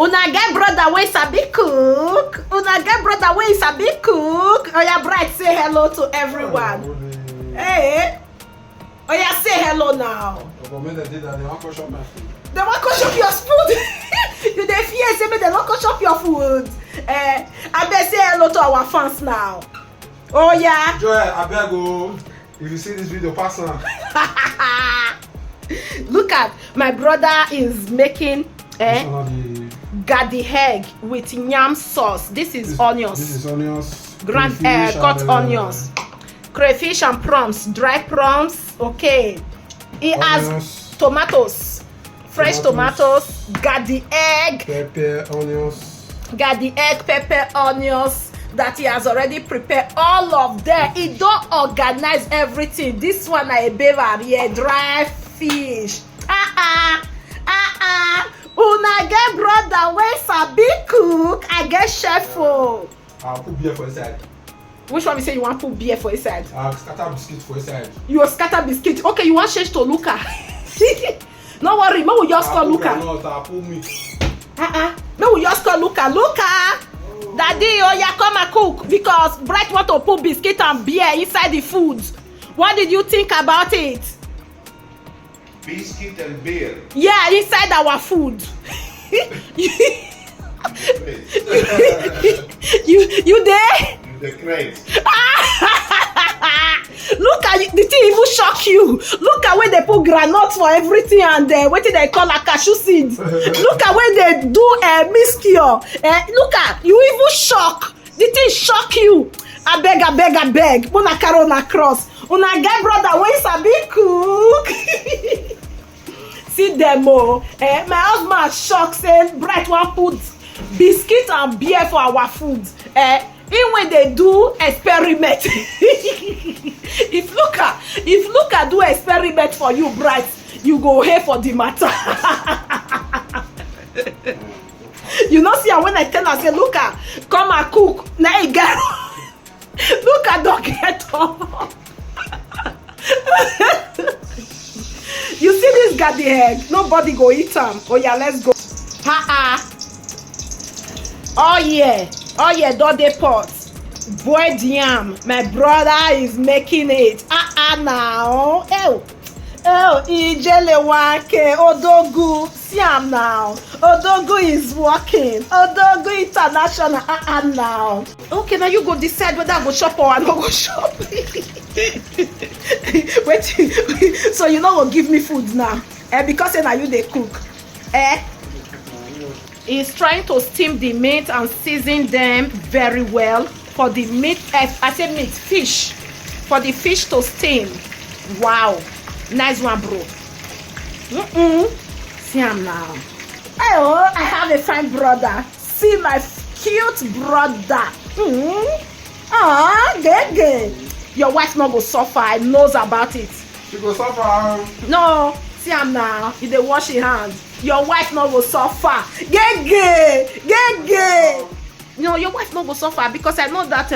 Una get brother wey sabi cook. Una get brother wey sabi cook. Oh yeah, Bright, say hello to everyone. Hey. Oh yeah, say hello now. They want to shop my food. They want to shop your food. You dey fear say they want to shop your food. I beg say hello to our fans now. Oh yeah. Joy, I beg go. If you see this video, pass on. Look at my brother is making gardi egg with yam sauce. This is onions. This is onions. Grand cut onions. Crayfish and prawns, dry prawns. Okay. It has tomatoes, fresh tomatoes, gardi egg, pepper, onions. Gardi egg, pepper, onions that he has already prepared. All of them. He don't organize everything. This one I beaver here, dry fish. Una get brother wey sabi cook. I get chef. I'll put beer for inside. Which one you say you want put beer for inside? I'll scatter biscuit for inside. You will scatter biscuit. Okay, you want change to Luca. No worry, me will just call Luca. I'll put meat. Me will just call Luca. Luca! Daddy, oh yeah, come and cook. Because Bright want to put biscuit and beer inside the food. What did you think about it? Biscuit and beer. Yeah, inside our food. you there? The crate. Look at the thing even shock you. Look at where they put groundnuts for everything and what did they call a cashew seed. Look at where they do a miscure. Look at you even shock. The thing shock you. I beg. Una carry una cross. Una get brother wey sabi cook. See them oh. My husband shock say Bright wan put biscuit and beer for our food. Even when they do experiment. if Luca do experiment for you, Bright, you go here for the matter. You know, see, when I tell her, say, Luca, come and cook. Now you get Luca don't get up. You see this gardi egg? Nobody go eat them. Oh yeah, let's go. Oh yeah, dode pot. Boiled yam. My brother is making it. Now. Ijele wake. Odogu. See am now. Odogu is working. Odogu international. Now. Okay, now you go decide whether I go shop or I no go shop. Wait. So you no go give me food now. Because now you dey cook. He's trying to steam the meat and season them very well for the meat. I said meat, fish. For the fish to steam. Wow, nice one, bro. See him now. Oh, I have a fine brother. See my cute brother. Good. Your wife not go suffer. I knows about it. She go suffer. No, see him now. He dey wash his hands. Your wife not go suffer. Get gay. No, your wife not go suffer because I know that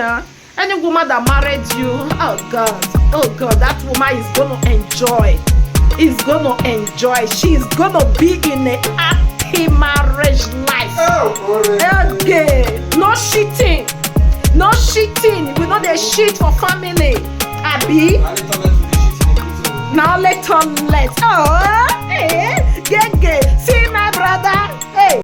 any woman that married you, oh God, that woman is gonna enjoy. She's gonna be in a happy marriage life. Okay, no cheating. We know they cheat for family. Abi. Now let. Oh,